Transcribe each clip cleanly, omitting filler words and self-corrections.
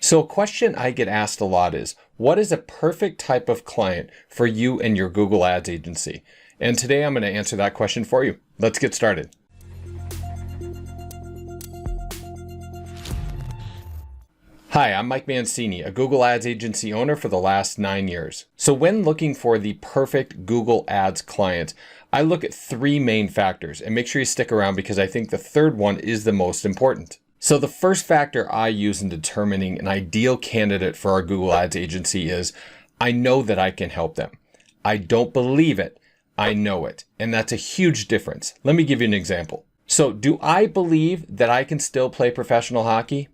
So a question I get asked a lot is, what is a perfect type of client for you and your Google Ads agency? And today I'm going to answer that question for you. Let's get started. Hi, I'm Mike Mancini, a Google Ads agency owner for the last 9 years. So when looking for the perfect Google Ads client, I look at 3 main factors, and make sure you stick around because I think the third one is the most important. So the first factor I use in determining an ideal candidate for our Google Ads agency is, I know that I can help them. I don't believe it, I know it. And that's a huge difference. Let me give you an example. So do I believe that I can still play professional hockey?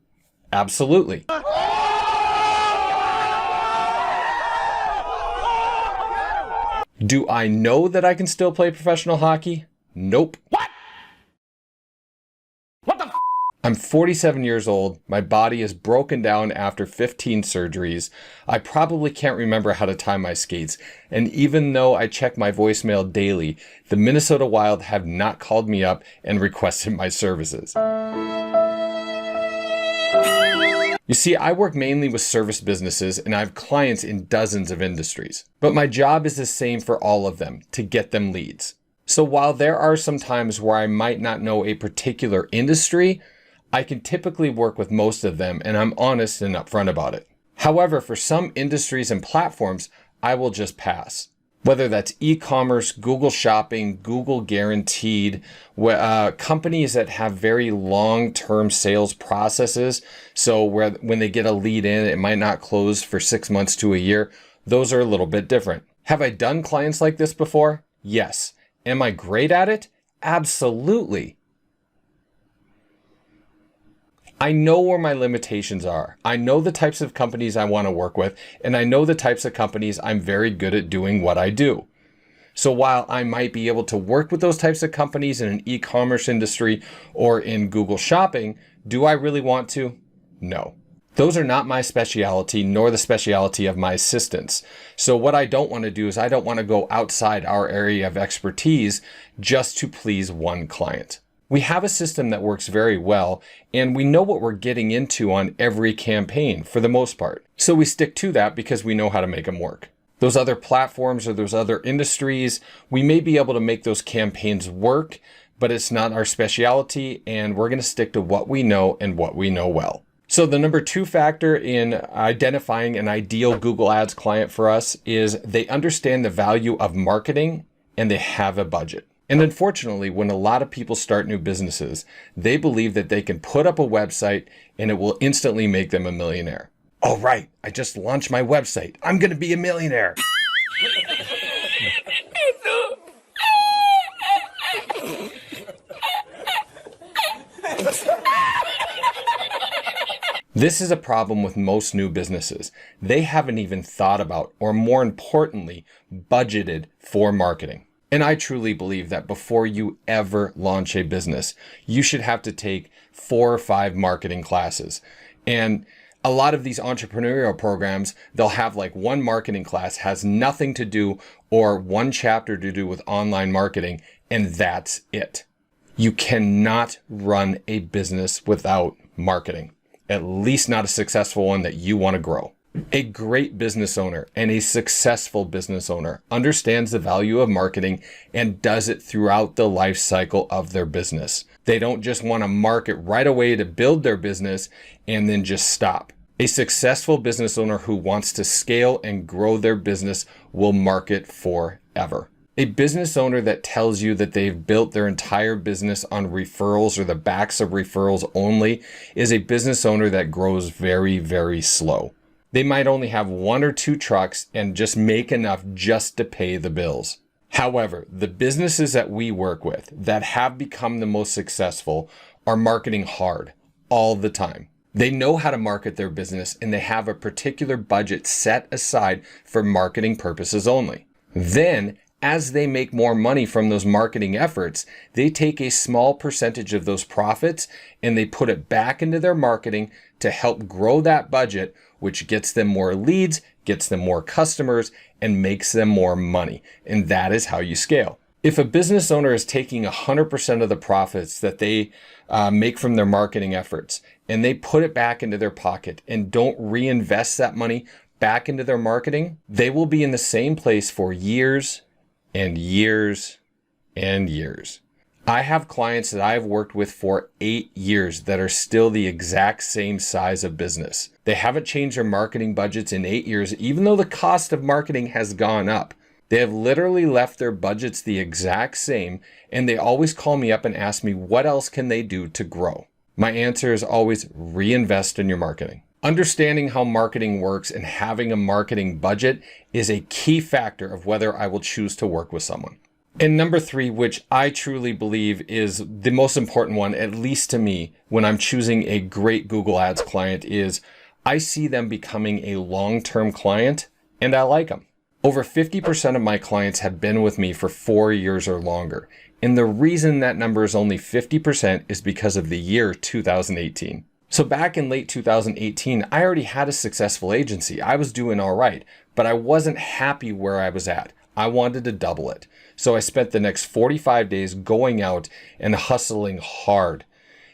Absolutely. Do I know that I can still play professional hockey? Nope. What? What the f? I'm 47 years old. My body is broken down after 15 surgeries. I probably can't remember how to tie my skates. And even though I check my voicemail daily, the Minnesota Wild have not called me up and requested my services. You see, I work mainly with service businesses and I have clients in dozens of industries. But my job is the same for all of them, to get them leads. So while there are some times where I might not know a particular industry, I can typically work with most of them and I'm honest and upfront about it. However, for some industries and platforms, I will just pass. Whether that's e-commerce, Google Shopping, Google Guaranteed, companies that have very long-term sales processes. So when they get a lead in, it might not close for 6 months to a year. Those are a little bit different. Have I done clients like this before? Yes. Am I great at it? Absolutely. I know where my limitations are. I know the types of companies I want to work with, and I know the types of companies I'm very good at doing what I do. So while I might be able to work with those types of companies in an e-commerce industry or in Google Shopping, do I really want to? No. Those are not my specialty, nor the specialty of my assistants. So what I don't want to do is I don't want to go outside our area of expertise just to please one client. We have a system that works very well, and we know what we're getting into on every campaign for the most part. So we stick to that because we know how to make them work. Those other platforms or those other industries, we may be able to make those campaigns work, but it's not our specialty, and we're going to stick to what we know and what we know well. So the number 2 factor in identifying an ideal Google Ads client for us is they understand the value of marketing and they have a budget. And unfortunately, when a lot of people start new businesses, they believe that they can put up a website and it will instantly make them a millionaire. All right, I just launched my website. I'm going to be a millionaire. This is a problem with most new businesses. They haven't even thought about, or more importantly, budgeted for marketing. And I truly believe that before you ever launch a business, you should have to take 4 or 5 marketing classes. And a lot of these entrepreneurial programs, they'll have like one marketing class has nothing to do or one chapter to do with online marketing, and that's it. You cannot run a business without marketing, at least not a successful one that you want to grow. A great business owner and a successful business owner understands the value of marketing and does it throughout the life cycle of their business. They don't just want to market right away to build their business and then just stop. A successful business owner who wants to scale and grow their business will market forever. A business owner that tells you that they've built their entire business on referrals or the backs of referrals only is a business owner that grows very, very slow. They might only have 1 or 2 trucks and just make enough just to pay the bills. However, the businesses that we work with that have become the most successful are marketing hard all the time. They know how to market their business and they have a particular budget set aside for marketing purposes only. Then, as they make more money from those marketing efforts, they take a small percentage of those profits and they put it back into their marketing to help grow that budget, which gets them more leads, gets them more customers, and makes them more money. And that is how you scale. If a business owner is taking 100% of the profits that they make from their marketing efforts and they put it back into their pocket and don't reinvest that money back into their marketing, they will be in the same place for years and years and years. I have clients that I've worked with for 8 years that are still the exact same size of business. They haven't changed their marketing budgets in 8 years, even though the cost of marketing has gone up. They have literally left their budgets the exact same, and they always call me up and ask me what else can they do to grow. My answer is always reinvest in your marketing. Understanding how marketing works and having a marketing budget is a key factor of whether I will choose to work with someone. And number 3, which I truly believe is the most important one, at least to me, when I'm choosing a great Google Ads client, is I see them becoming a long-term client and I like them. Over 50% of my clients have been with me for 4 years or longer. And the reason that number is only 50% is because of the year 2018. So back in late 2018, I already had a successful agency. I was doing all right, but I wasn't happy where I was at. I wanted to double it. So I spent the next 45 days going out and hustling hard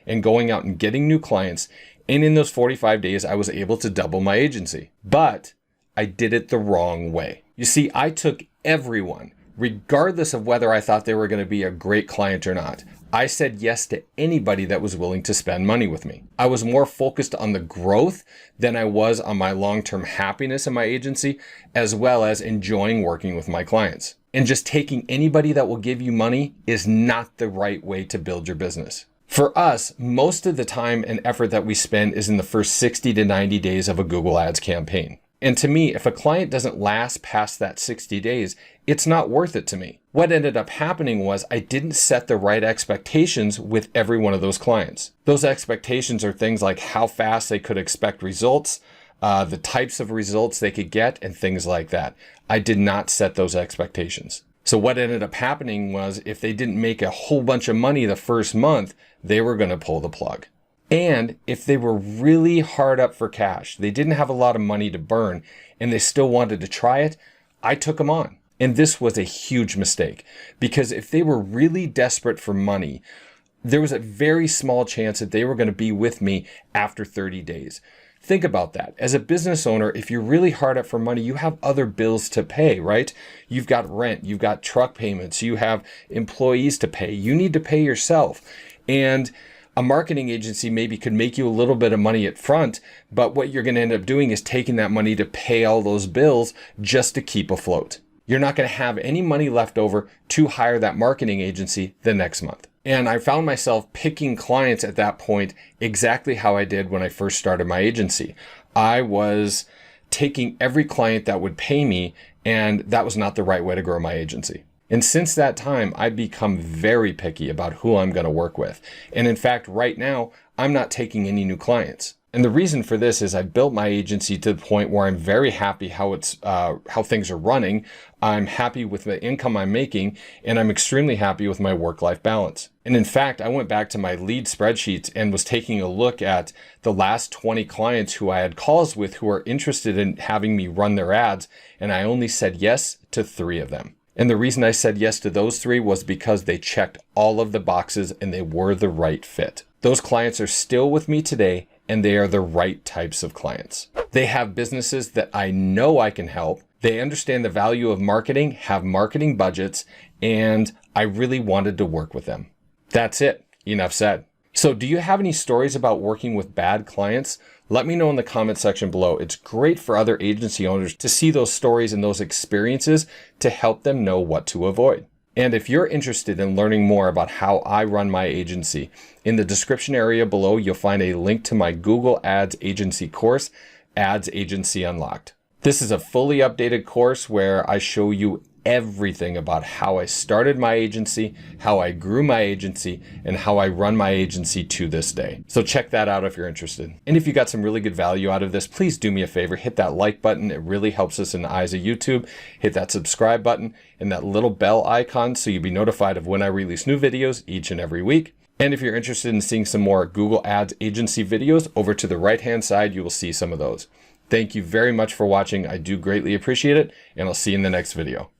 and going out and getting new clients. And in those 45 days, I was able to double my agency. But I did it the wrong way. You see, I took everyone, regardless of whether I thought they were going to be a great client or not. I said yes to anybody that was willing to spend money with me. I was more focused on the growth than I was on my long-term happiness in my agency, as well as enjoying working with my clients. And just taking anybody that will give you money is not the right way to build your business. For us, most of the time and effort that we spend is in the first 60 to 90 days of a Google Ads campaign. And to me, if a client doesn't last past that 60 days, it's not worth it to me. What ended up happening was I didn't set the right expectations with every one of those clients. Those expectations are things like how fast they could expect results, the types of results they could get, and things like that. I did not set those expectations. So what ended up happening was if they didn't make a whole bunch of money the first month, they were going to pull the plug. And if they were really hard up for cash, they didn't have a lot of money to burn, and they still wanted to try it, I took them on. And this was a huge mistake, because if they were really desperate for money, there was a very small chance that they were going to be with me after 30 days. Think about that. As a business owner, if you're really hard up for money, you have other bills to pay, right? You've got rent, you've got truck payments, you have employees to pay. You need to pay yourself. And a marketing agency maybe could make you a little bit of money at front, but what you're going to end up doing is taking that money to pay all those bills just to keep afloat. You're not going to have any money left over to hire that marketing agency the next month. And I found myself picking clients at that point exactly how I did when I first started my agency. I was taking every client that would pay me, and that was not the right way to grow my agency. And since that time, I've become very picky about who I'm going to work with. And in fact, right now, I'm not taking any new clients. And the reason for this is I built my agency to the point where I'm very happy how things are running. I'm happy with the income I'm making, and I'm extremely happy with my work-life balance. And in fact, I went back to my lead spreadsheets and was taking a look at the last 20 clients who I had calls with who are interested in having me run their ads, and I only said yes to 3 of them. And the reason I said yes to those 3 was because they checked all of the boxes and they were the right fit. Those clients are still with me today, and they are the right types of clients. They have businesses that I know I can help. They understand the value of marketing, have marketing budgets, and I really wanted to work with them. That's it. Enough said. So do you have any stories about working with bad clients? Let me know in the comment section below. It's great for other agency owners to see those stories and those experiences to help them know what to avoid. And if you're interested in learning more about how I run my agency, in the description area below, you'll find a link to my Google Ads agency course, Ads Agency Unlocked. This is a fully updated course where I show you everything about how I started my agency, how I grew my agency, and how I run my agency to this day. So check that out if you're interested. And if you got some really good value out of this, please do me a favor, hit that like button. It really helps us in the eyes of YouTube. Hit that subscribe button and that little bell icon so you'll be notified of when I release new videos each and every week. And if you're interested in seeing some more Google Ads agency videos, over to the right-hand side, you will see some of those. Thank you very much for watching. I do greatly appreciate it, and I'll see you in the next video.